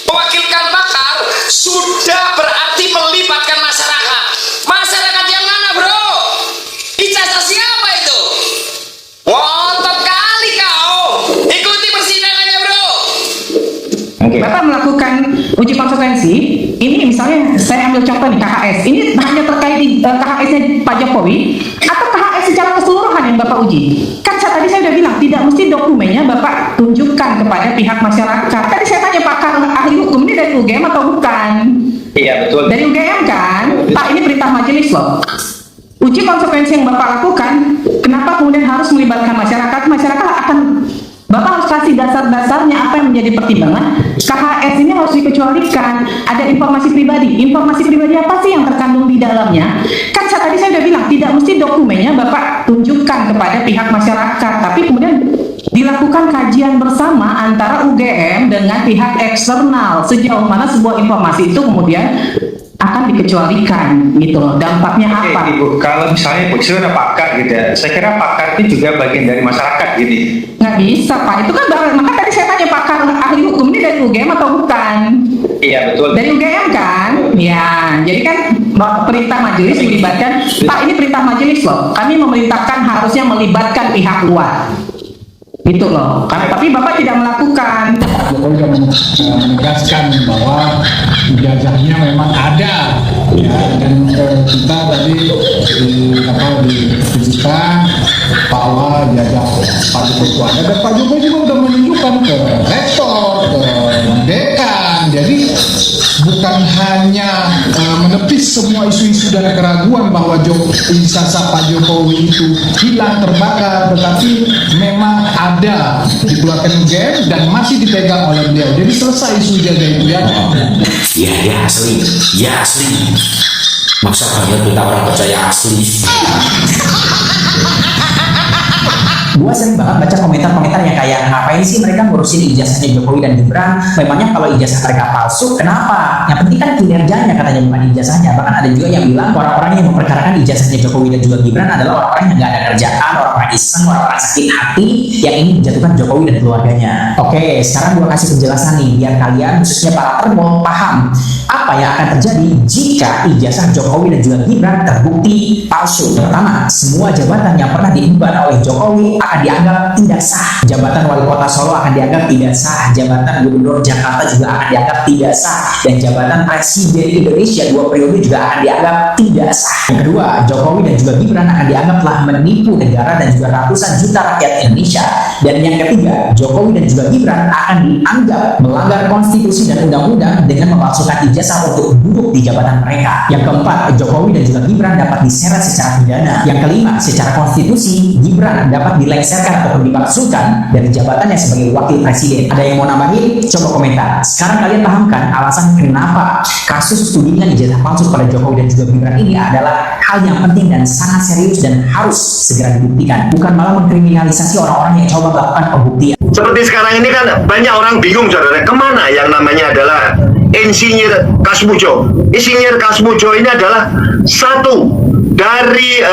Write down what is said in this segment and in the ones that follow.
Mewakilkan pakar sudah berarti melibatkan masyarakat. Masyarakat yang mana, bro? Ijazah siapa itu? Wontot kali kau. Ikuti persidangannya, bro. Bapak melakukan uji konsekuensi, ini misalnya saya ambil contoh nih KHS, ini hanya terkait KHS-nya Pak Jokowi atau KHS secara keseluruhan yang Bapak uji? Kan tadi saya udah bilang, tidak mesti dokumennya Bapak tunjukkan kepada pihak masyarakat. Tadi saya tanya pakar ahli hukum ini dari UGM atau bukan? Iya, betul. Dari UGM kan? Pak, ini perintah majelis loh. Uji konsekuensi yang Bapak lakukan, kenapa kemudian harus melibatkan masyarakat? Masyarakat akan, Bapak harus kasih dasar-dasarnya apa yang menjadi pertimbangan. KHS ini harus dikecualikan. Ada informasi pribadi. Informasi pribadi apa sih yang terkandung di dalamnya? Kan tadi saya udah bilang, tidak mesti dokumennya Bapak tunjukkan kepada pihak masyarakat. Tapi kemudian dilakukan kajian bersama antara UGM dengan pihak eksternal. Sejauh mana sebuah informasi itu kemudian akan dikecualikan gitu loh. Dampaknya apa? Ibu, kalau misalnya Bu, ada pakar gitu ya, saya kira pakar itu juga bagian dari masyarakat gini. Nggak bisa Pak, itu kan maka tadi saya tanya pakar ahli hukum ini dari UGM atau bukan? Iya, betul. Dari UGM kan? Ya, jadi kan perintah majelis melibatkan, Pak ini perintah majelis loh, kami memerintahkan harusnya melibatkan pihak luar. Gitu loh, tapi Bapak tidak melakukan. Jokowi sudah menegaskan bahwa ijazahnya memang ada, ya, dan kita tadi ditunjukkan bahwa ijazah Pak Jokowi itu ada, dan Pak Jokowi juga sudah menunjukkan ke rektor, ke dekan. Jadi bukan hanya menepis semua isu-isu dan keraguan bahwa ijazah Pak Jokowi itu hilang, terbakar, tetapi memang ada dikeluarkan UGM dan masih dipegang oleh beliau. Jadi selesai isu ijazah itu ya. Ya asli, ya asli. Masa banyak kita orang percaya asli. Gua sering banget baca komentar-komentar yang kayak, ngapain sih mereka ngurusin ijazahnya Jokowi dan Gibran? Memangnya kalau ijazah mereka palsu, kenapa? Yang penting kan kinerjanya, katanya, bukan ijazahnya. Bahkan ada juga yang bilang orang-orang yang memperkarakan ijazahnya Jokowi dan juga Gibran adalah orang-orang yang nggak ada kerjaan, orang-orang iseng, orang-orang sakit hati yang ingin menjatuhkan Jokowi dan keluarganya. Oke, sekarang gua kasih penjelasan nih biar kalian, khususnya para perempuan, paham apa yang akan terjadi jika ijazah Jokowi dan juga Gibran terbukti palsu. Pertama, semua jabatan yang pernah diemban oleh Jokowi akan dianggap tidak sah. Jabatan wali kota Solo akan dianggap tidak sah. Jabatan gubernur Jakarta juga akan dianggap tidak sah. Dan jabatan presiden Indonesia 2 periode juga akan dianggap tidak sah. Yang kedua, Jokowi dan juga Gibran akan dianggap telah menipu negara dan juga ratusan juta rakyat Indonesia. Dan yang ketiga, Jokowi dan juga Gibran akan dianggap melanggar konstitusi dan undang-undang dengan memalsukan ijazah untuk duduk di jabatan mereka. Yang keempat, Jokowi dan juga Gibran dapat diseret secara pidana. Yang kelima, secara konstitusi, Gibran dapat dilengsarkan ataupun dipalsukan dari jabatannya sebagai wakil presiden. Ada yang mau nambahin? Coba komentar. Sekarang kalian pahamkan alasan kenapa kasus tudingan ijazah palsu pada Jokowi dan juga Gibran ini adalah hal yang penting dan sangat serius dan harus segera dibuktikan. Bukan malah mengkriminalisasi orang-orang yang coba melakukan pembuktian. Seperti sekarang ini kan banyak orang bingung, saudara, kemana yang namanya adalah Insinyur Kasmujo. Insinyur Kasmujo ini adalah satu dari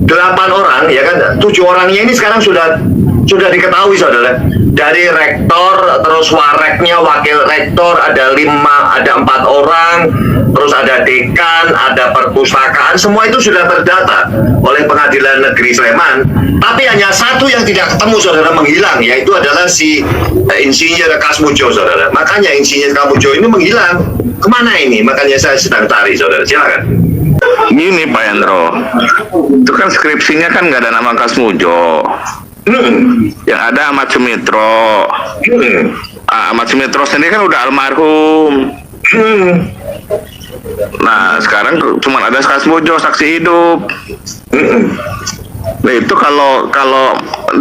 8 orang, ya kan, 7 orangnya ini sekarang sudah diketahui, saudara, dari rektor, terus wareknya, wakil rektor ada 4 orang, terus ada dekan, ada perpustakaan, semua itu sudah terdata oleh Pengadilan Negeri Sleman. Tapi hanya satu yang tidak ketemu, saudara, menghilang, yaitu adalah si Insinyur Kasmujo, saudara. Makanya Insinyur Kasmujo ini menghilang. Kemana ini? Makanya saya sedang cari, saudara. Silakan. Gini Pak Yandro, itu kan skripsinya kan nggak ada nama Kasmujo. Yang ada Ahmad Sumitro. Ahmad Sumitro sendiri kan udah almarhum. Nah sekarang cuma ada Kasmujo saksi hidup. Nah itu kalau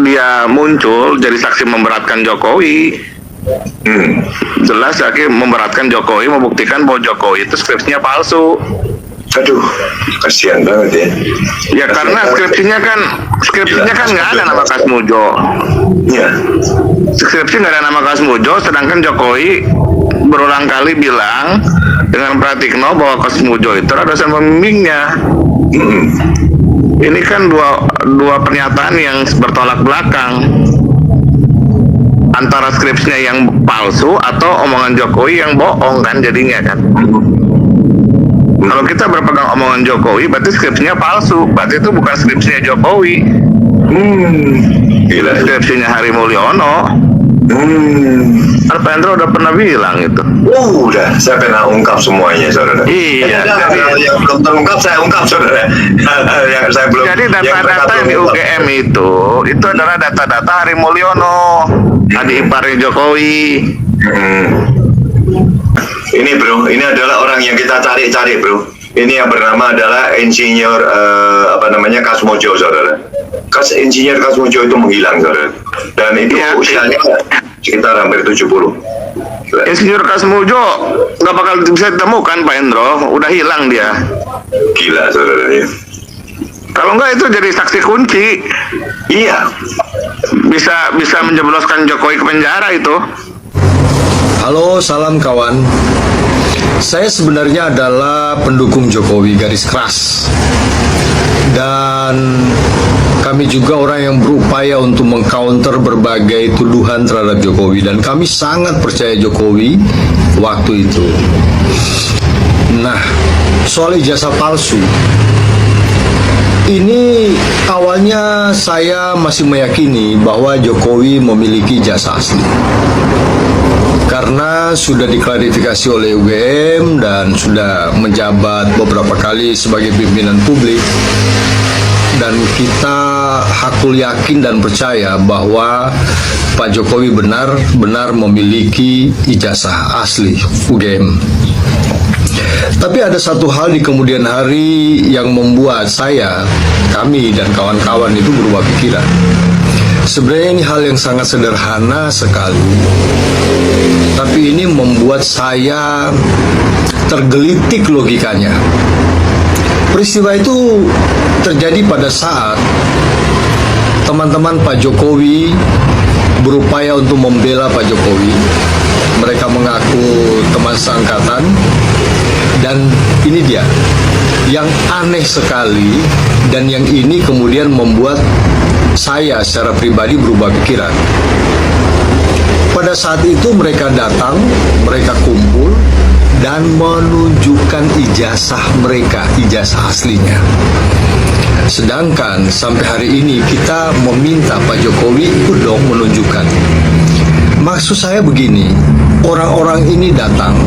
dia muncul jadi saksi memberatkan Jokowi, jelas lagi memberatkan Jokowi, membuktikan bahwa Jokowi itu skripsinya palsu. Aduh, kasihan banget ya. Ya karena skripsinya kan nggak ada nama Kasmujo. Ya. Skripsi nggak ada nama Kasmujo, sedangkan Jokowi berulang kali bilang dengan Pratikno bahwa Kasmujo itu adalah dosen pembimbingnya. Ini kan dua pernyataan yang bertolak belakang. antara skripsinya yang palsu atau omongan Jokowi yang bohong kan jadinya kan. Kalau kita berpegang omongan Jokowi, berarti skripsinya palsu. Berarti itu bukan skripsinya Jokowi. Gila, skripsinya Hari Mulyono. Pak Hendro udah pernah bilang itu. Udah, saya pernah ungkap semuanya, saudara. Iya. Yang belum terungkap saya ungkap, saudara. Yang saya belum. Jadi data-data yang di UGM itu adalah data-data Hari Mulyono, adik iparnya Jokowi. Ini bro, ini adalah orang yang kita cari-cari bro. Ini yang bernama adalah Insinyur Kasmojo, saudara. Insinyur Kasmojo itu menghilang, saudara. Dan itu Ya, usianya sekitar hampir 70. Insinyur Kasmojo nggak bakal bisa ditemukan Pak Hendro, udah hilang dia. Gila, saudara. Ya. Kalau nggak itu jadi saksi kunci, Iya. bisa menjebloskan Jokowi ke penjara itu. Halo, salam kawan. Saya sebenarnya adalah pendukung Jokowi garis keras. Dan kami juga orang yang berupaya untuk mengcounter berbagai tuduhan terhadap Jokowi. Dan kami sangat percaya Jokowi waktu itu. Nah, soal ijazah palsu. Ini awalnya saya masih meyakini bahwa Jokowi memiliki ijazah asli. Karena sudah diklarifikasi oleh UGM dan sudah menjabat beberapa kali sebagai pimpinan publik, dan kita hakul yakin dan percaya bahwa Pak Jokowi benar-benar memiliki ijazah asli UGM. Tapi ada satu hal di kemudian hari yang membuat kami dan kawan-kawan itu berubah pikiran. Sebenarnya ini hal yang sangat sederhana sekali, tapi ini membuat saya tergelitik logikanya. Peristiwa itu terjadi pada saat teman-teman Pak Jokowi berupaya untuk membela Pak Jokowi. Mereka mengaku teman seangkatan, dan ini dia yang aneh sekali, dan yang ini kemudian membuat saya secara pribadi berubah pikiran. Pada saat itu mereka datang, mereka kumpul dan menunjukkan ijazah mereka, ijazah aslinya. Sedangkan sampai hari ini kita meminta Pak Jokowi ikut dong menunjukkan. Maksud saya begini, orang-orang ini datang,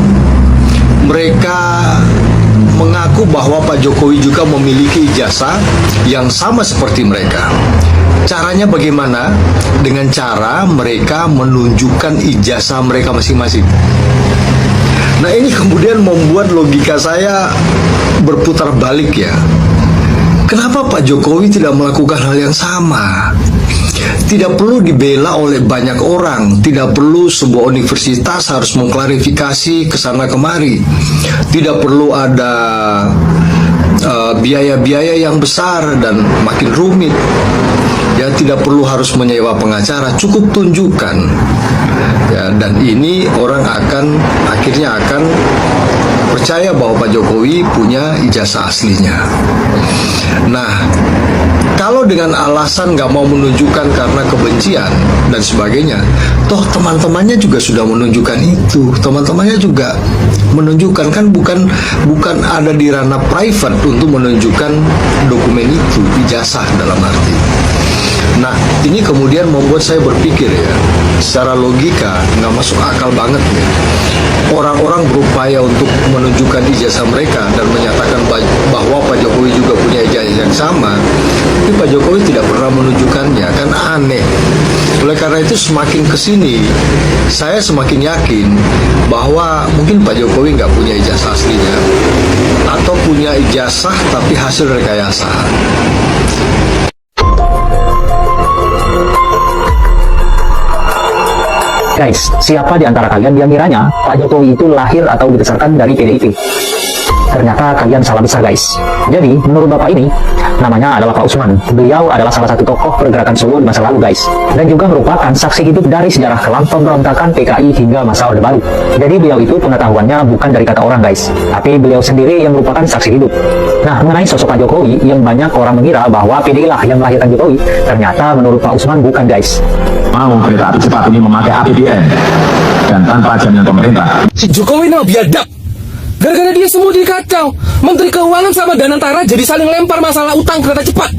mereka mengaku bahwa Pak Jokowi juga memiliki ijazah yang sama seperti mereka. Caranya bagaimana? Dengan cara mereka menunjukkan ijazah mereka masing-masing. Nah, ini kemudian membuat logika saya berputar balik ya. Kenapa Pak Jokowi tidak melakukan hal yang sama? Tidak perlu dibela oleh banyak orang, tidak perlu sebuah universitas harus mengklarifikasi ke sana kemari. Tidak perlu ada biaya-biaya yang besar dan makin rumit. Ya, tidak perlu harus menyewa pengacara, cukup tunjukkan. Ya, dan ini orang akhirnya akan percaya bahwa Pak Jokowi punya ijazah aslinya. Nah, kalau dengan alasan nggak mau menunjukkan karena kebencian dan sebagainya, toh teman-temannya juga sudah menunjukkan itu. Teman-temannya juga menunjukkan, kan bukan ada di ranah private untuk menunjukkan dokumen itu, ijazah dalam arti. Nah, ini kemudian membuat saya berpikir ya, secara logika nggak masuk akal banget ya. Orang-orang berupaya untuk menunjukkan ijazah mereka dan menyatakan bahwa Pak Jokowi juga punya ijazah yang sama, tapi Pak Jokowi tidak pernah menunjukkannya, kan aneh. Oleh karena itu semakin kesini, saya semakin yakin bahwa mungkin Pak Jokowi nggak punya ijazah aslinya, atau punya ijazah tapi hasil rekayasa. Guys, siapa di antara kalian yang kiranya Pak Jokowi itu lahir atau dibesarkan dari PDIP? Ternyata kalian salah besar guys. Jadi, menurut Bapak ini, Namanya adalah Pak Usman. Beliau adalah salah satu tokoh pergerakan Solo di masa lalu guys, dan juga merupakan saksi hidup dari sejarah kelam pemberontakan PKI hingga masa Orde Baru. Jadi beliau itu pengetahuannya bukan dari kata orang guys, tapi beliau sendiri yang merupakan saksi hidup. Nah, mengenai sosok Pak Jokowi yang banyak orang mengira bahwa PDI lah yang melahirkan Jokowi, ternyata menurut Pak Usman bukan guys. Mau kereta api cepat ini memakai APBN dan tanpa jaminan pemerintah. Jokowi nama biadab. Gara-gara dia semua jadi kacau. Menteri Keuangan sama Danantara jadi saling lempar masalah utang kereta cepat.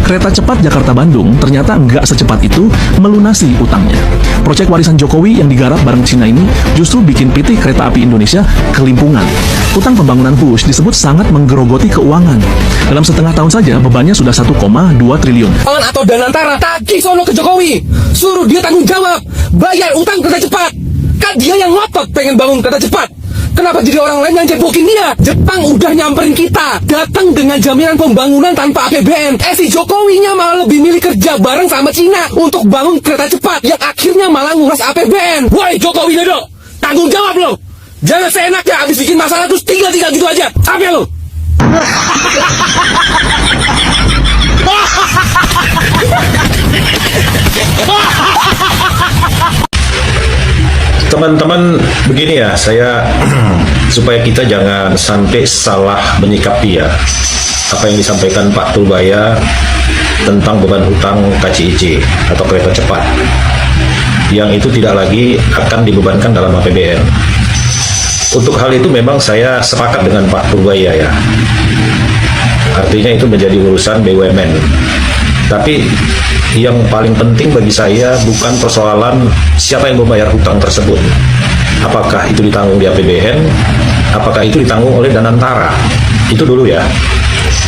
Kereta cepat Jakarta-Bandung ternyata nggak secepat itu melunasi utangnya. Proyek warisan Jokowi yang digarap bareng Cina ini justru bikin PT Kereta Api Indonesia kelimpungan. Utang pembangunan Bush disebut sangat menggerogoti keuangan. Dalam setengah tahun saja bebannya sudah 1,2 triliun. Atau Danantara tagih sono ke Jokowi, suruh dia tanggung jawab, bayar utang kereta cepat. Kan dia yang ngotot pengen bangun kereta cepat. Kenapa jadi orang lain yang jebokin dia? Jepang udah nyamperin kita, datang dengan jaminan pembangunan tanpa APBN. Si Jokowinya malah lebih milih kerja bareng sama Cina untuk bangun kereta cepat, yang akhirnya malah nguras APBN. Woi Jokowi Dodo, tanggung jawab lo. Jangan seenaknya habis bikin masalah terus tinggal gitu aja. Apa ya lo? Teman-teman, begini ya, saya supaya kita jangan sampai salah menyikapi ya apa yang disampaikan Pak Tulbaya tentang beban hutang KCIC atau kereta cepat, yang itu tidak lagi akan dibebankan dalam APBN. Untuk hal itu memang saya sepakat dengan Pak Tulbaya ya, artinya itu menjadi urusan BUMN. Tapi yang paling penting bagi saya bukan persoalan siapa yang membayar hutang tersebut. Apakah itu ditanggung di APBN, apakah itu ditanggung oleh Danantara. Itu dulu ya.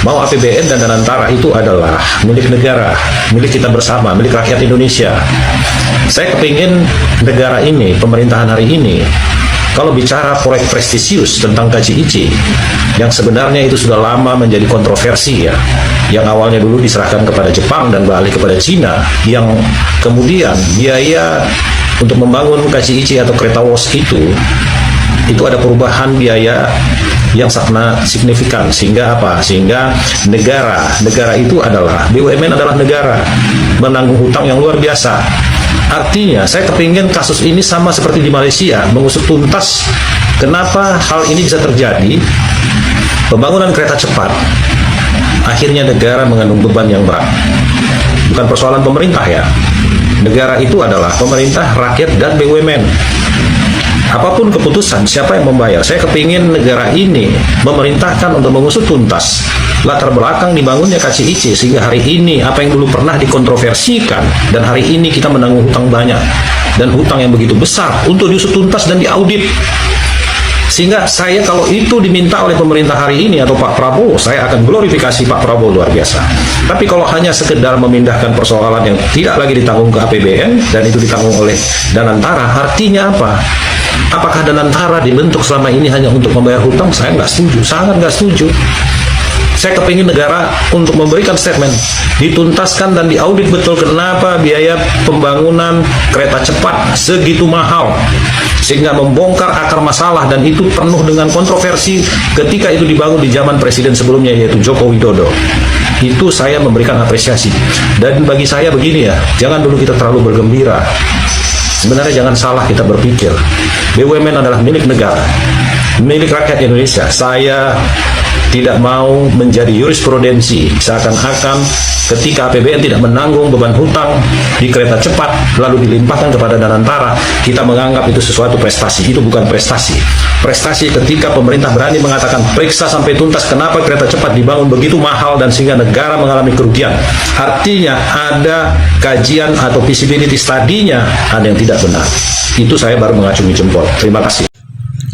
Mau APBN dan Danantara itu adalah milik negara, milik kita bersama, milik rakyat Indonesia. Saya kepingin negara ini, pemerintahan hari ini, kalau bicara proyek prestisius tentang KCIC, yang sebenarnya itu sudah lama menjadi kontroversi ya, yang awalnya dulu diserahkan kepada Jepang dan beralih kepada Cina, yang kemudian biaya untuk membangun KCIC atau kereta wos itu ada perubahan biaya yang sangat signifikan, sehingga apa? Sehingga negara itu adalah, BUMN adalah negara, menanggung hutang yang luar biasa. Artinya saya kepingin kasus ini sama seperti di Malaysia, mengusut tuntas kenapa hal ini bisa terjadi. Pembangunan kereta cepat, akhirnya negara mengandung beban yang berat. Bukan persoalan pemerintah ya. Negara itu adalah pemerintah, rakyat, dan BUMN. Apapun keputusan, siapa yang membayar? Saya kepingin negara ini memerintahkan untuk mengusut tuntas latar belakang dibangunnya KCIC, sehingga hari ini apa yang dulu pernah dikontroversikan dan hari ini kita menanggung hutang banyak dan hutang yang begitu besar untuk diusut tuntas dan diaudit. Sehingga saya kalau itu diminta oleh pemerintah hari ini atau Pak Prabowo, saya akan glorifikasi Pak Prabowo luar biasa. Tapi kalau hanya sekedar memindahkan persoalan yang tidak lagi ditanggung ke APBN dan itu ditanggung oleh Danantara, artinya apa? Apakah Danantara dibentuk selama ini hanya untuk membayar hutang? Saya nggak setuju, sangat nggak setuju. Saya kepingin negara untuk memberikan statement, dituntaskan dan diaudit betul kenapa biaya pembangunan kereta cepat segitu mahal, sehingga membongkar akar masalah, dan itu penuh dengan kontroversi ketika itu dibangun di zaman presiden sebelumnya yaitu Joko Widodo. Itu saya memberikan apresiasi. Dan bagi saya begini ya, jangan dulu kita terlalu bergembira. Sebenarnya jangan salah kita berpikir, BUMN adalah milik negara, milik rakyat Indonesia. Saya tidak mau menjadi jurisprudensi seakan-akan ketika APBN tidak menanggung beban hutang di kereta cepat lalu dilimpahkan kepada Danantara, kita menganggap itu sesuatu prestasi. Itu bukan prestasi. Prestasi ketika pemerintah berani mengatakan periksa sampai tuntas kenapa kereta cepat dibangun begitu mahal dan sehingga negara mengalami kerugian. Artinya ada kajian atau feasibility study-nya ada yang tidak benar. Itu saya baru mengacungi jempol. Terima kasih.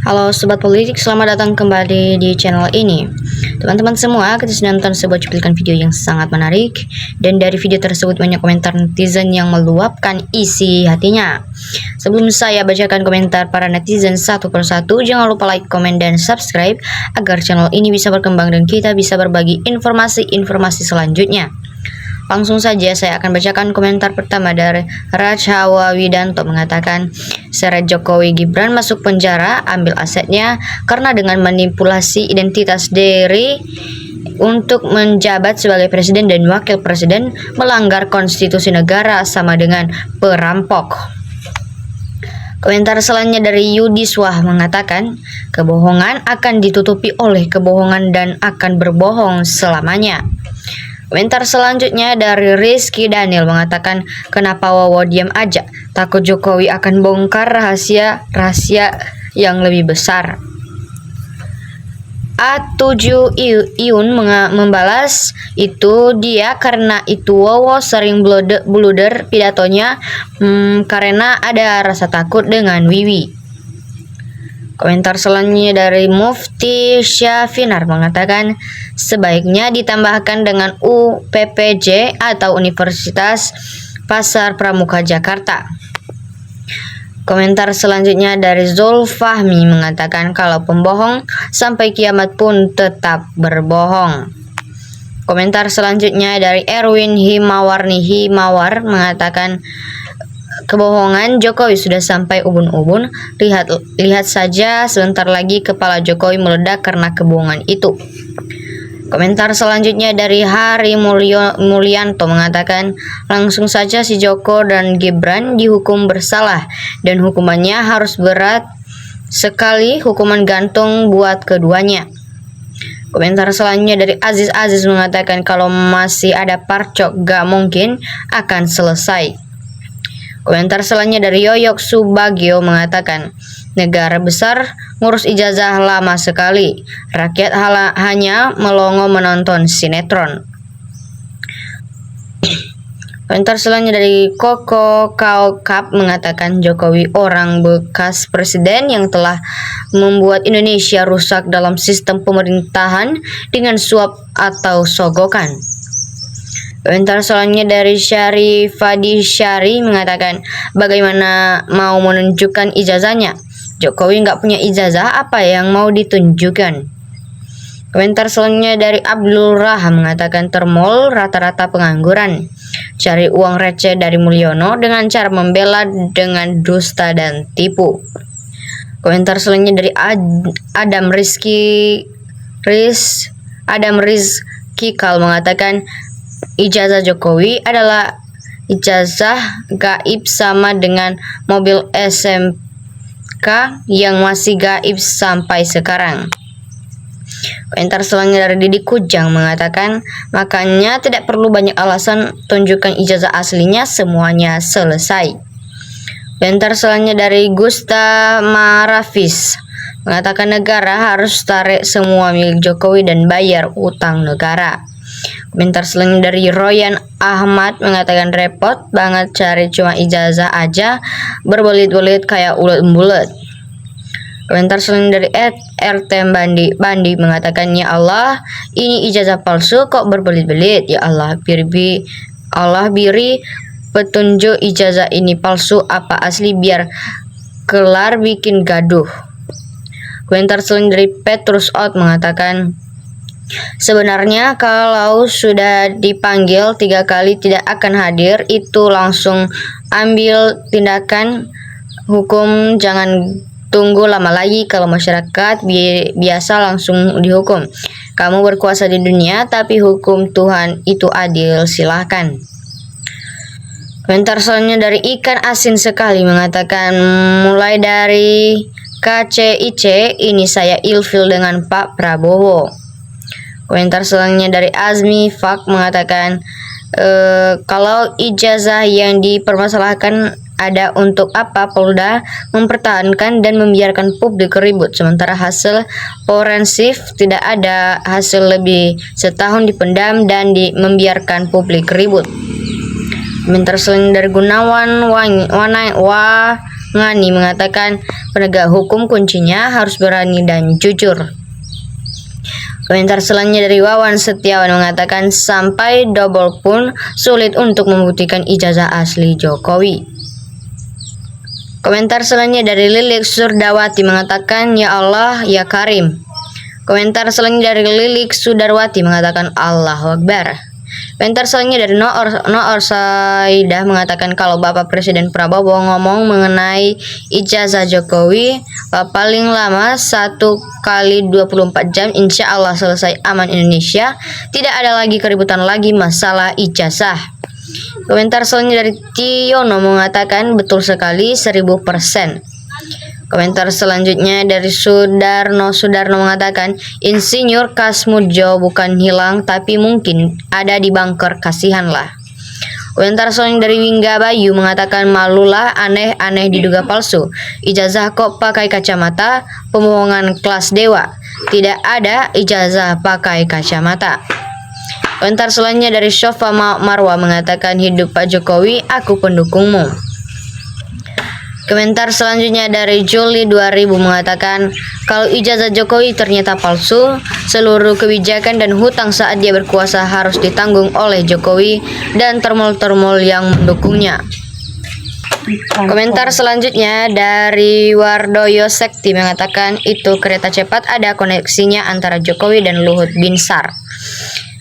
Halo Sobat Politik, selamat datang kembali di channel ini. Teman-teman semua, kita sudah nonton sebuah cuplikan video yang sangat menarik. Dan dari video tersebut banyak komentar netizen yang meluapkan isi hatinya. Sebelum saya bacakan komentar para netizen satu persatu, jangan lupa like, komen, dan subscribe agar channel ini bisa berkembang dan kita bisa berbagi informasi-informasi selanjutnya. Langsung saja saya akan bacakan komentar pertama dari Rajawa Widanto mengatakan, seret Jokowi Gibran masuk penjara, ambil asetnya karena dengan manipulasi identitas dari untuk menjabat sebagai presiden dan wakil presiden melanggar konstitusi negara sama dengan perampok. Komentar selanjutnya dari Yudiswah mengatakan, kebohongan akan ditutupi oleh kebohongan dan akan berbohong selamanya. Komentar selanjutnya dari Rizky Daniel mengatakan, kenapa Wawo diam aja? Takut Jokowi akan bongkar rahasia yang lebih besar. A7 Iun membalas, itu dia karena itu Wawo sering bluder pidatonya karena ada rasa takut dengan Wiwi. Komentar selanjutnya dari Mufti Syafinar mengatakan, sebaiknya ditambahkan dengan UPPJ atau Universitas Pasar Pramuka Jakarta. Komentar selanjutnya dari Zulfahmi mengatakan, kalau pembohong sampai kiamat pun tetap berbohong. Komentar selanjutnya dari Erwin Himawar mengatakan, kebohongan Jokowi sudah sampai ubun-ubun. Lihat saja sebentar lagi kepala Jokowi meledak karena kebohongan itu. Komentar selanjutnya dari Hari Mulyanto mengatakan, langsung saja si Joko dan Gibran dihukum bersalah dan hukumannya harus berat sekali, hukuman gantung buat keduanya. Komentar selanjutnya dari Aziz mengatakan, kalau masih ada parcok gak mungkin akan selesai. Komentar selanjutnya dari Yoyok Subagio mengatakan, negara besar ngurus ijazah lama sekali, rakyat hanya melongo menonton sinetron. Komentar selanjutnya dari Koko Kaukap mengatakan, Jokowi orang bekas presiden yang telah membuat Indonesia rusak dalam sistem pemerintahan dengan suap atau sogokan. Komentar selanjutnya dari Syarifadi Syari mengatakan, bagaimana mau menunjukkan ijazahnya? Jokowi nggak punya ijazah, apa yang mau ditunjukkan? Komentar selanjutnya dari Abdul Raham mengatakan, termol rata-rata pengangguran, cari uang receh dari Mulyono dengan cara membela dengan dusta dan tipu. Komentar selanjutnya dari Adam Rizkikal mengatakan, ijazah Jokowi adalah ijazah gaib sama dengan mobil SMK yang masih gaib sampai sekarang. Komentar selanjutnya dari Didi Kujang mengatakan, makanya tidak perlu banyak alasan, tunjukkan ijazah aslinya, semuanya selesai. Komentar selanjutnya dari Gusta Marafis mengatakan, negara harus tarik semua milik Jokowi dan bayar utang negara. Komentar selanjutnya dari Royan Ahmad mengatakan, repot banget cari cuma ijazah aja, berbelit-belit kayak ulet-bulet. Komentar selanjutnya dari RT Bandi mengatakan, ya Allah, ini ijazah palsu kok berbelit-belit. Ya Allah, beri petunjuk ijazah ini palsu apa asli biar kelar bikin gaduh. Komentar selanjutnya dari Petrus Out mengatakan, sebenarnya kalau sudah dipanggil 3 kali tidak akan hadir, itu langsung ambil tindakan hukum, jangan tunggu lama lagi. Kalau masyarakat biasa langsung dihukum. Kamu berkuasa di dunia, tapi hukum Tuhan itu adil, silahkan. Komentar selanjutnya dari Ikan Asin Sekali mengatakan, mulai dari KCIC ini saya ilfil dengan Pak Prabowo. Komentar selanjutnya dari Azmi Fak mengatakan, kalau ijazah yang dipermasalahkan ada untuk apa Polda mempertahankan dan membiarkan publik ribut, sementara hasil forensik tidak ada, hasil lebih setahun dipendam dan membiarkan publik ribut. Komentar selanjutnya dari Gunawan Wangani mengatakan, penegak hukum kuncinya harus berani dan jujur. Komentar selanjutnya dari Wawan Setiawan mengatakan, sampai double pun sulit untuk membuktikan ijazah asli Jokowi. Komentar selanjutnya dari Lilik Surdawati mengatakan, ya Allah, ya Karim. Komentar selanjutnya dari Lilik Sudarwati mengatakan, Allahu Akbar. Komentar selanjutnya dari Noor Saidah mengatakan kalau Bapak Presiden Prabowo ngomong mengenai ijazah Jokowi paling lama 1 kali 24 jam, insya Allah selesai aman Indonesia, tidak ada lagi keributan lagi masalah ijazah. Komentar selanjutnya dari Tiono mengatakan betul sekali 1000%. Komentar selanjutnya dari Sudarno mengatakan Insinyur Kasmudjo bukan hilang tapi mungkin ada di bunker, kasihanlah. Komentar selanjutnya dari Wingga Bayu mengatakan malulah, aneh diduga palsu. Ijazah kok pakai kacamata, pembohongan kelas dewa. Tidak ada ijazah pakai kacamata. Komentar selanjutnya dari Shofa Marwa mengatakan hidup Pak Jokowi, aku pendukungmu. Komentar selanjutnya dari Juli 2000 mengatakan kalau ijazah Jokowi ternyata palsu, seluruh kebijakan dan hutang saat dia berkuasa harus ditanggung oleh Jokowi dan termol-termol yang mendukungnya. Komentar selanjutnya dari Wardoyo Sekti mengatakan itu kereta cepat ada koneksinya antara Jokowi dan Luhut Binsar.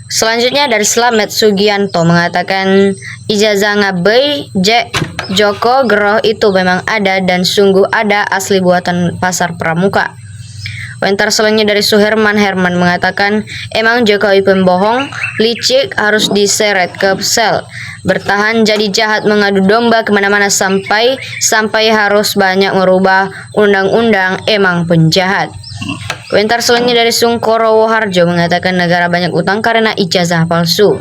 Selanjutnya dari Slamet Sugianto mengatakan ijazah ngabei Joko Geroh itu memang ada dan sungguh ada, asli buatan pasar pramuka. Komentar selanjutnya dari Suherman Herman mengatakan emang Jokowi pembohong, licik, harus diseret ke sel, bertahan jadi jahat, mengadu domba kemana-mana sampai harus banyak merubah undang-undang, emang penjahat. Komentar selanjutnya dari Sungkoro Woharjo mengatakan negara banyak utang karena ijazah palsu.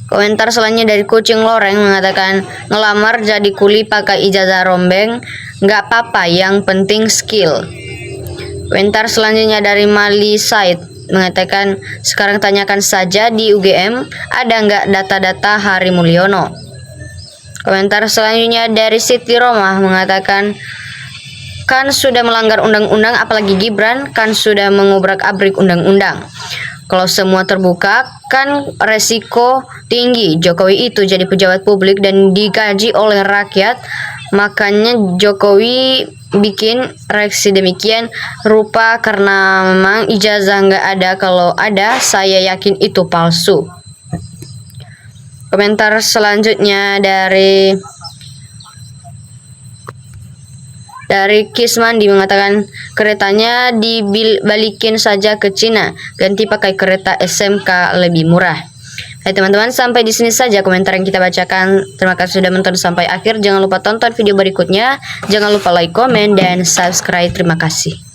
Komentar selanjutnya dari Kucing Loreng mengatakan ngelamar jadi kuli pakai ijazah rombeng, nggak apa-apa, yang penting skill. Komentar selanjutnya dari Mali Said mengatakan sekarang tanyakan saja di UGM ada nggak data-data Hari Mulyono. Komentar selanjutnya dari Siti Romah mengatakan kan sudah melanggar undang-undang, apalagi Gibran kan sudah mengobrak-abrik undang-undang. Kalau semua terbuka kan resiko tinggi Jokowi itu jadi pejabat publik dan digaji oleh rakyat, makanya Jokowi bikin reaksi demikian rupa karena memang ijazah nggak ada, kalau ada saya yakin itu palsu. Komentar selanjutnya dari Kismandi mengatakan keretanya dibalikin saja ke Cina, ganti pakai kereta SMK lebih murah. Hai teman-teman, sampai di sini saja komentar yang kita bacakan. Terima kasih sudah menonton sampai akhir. Jangan lupa tonton video berikutnya. Jangan lupa like, komen, dan subscribe. Terima kasih.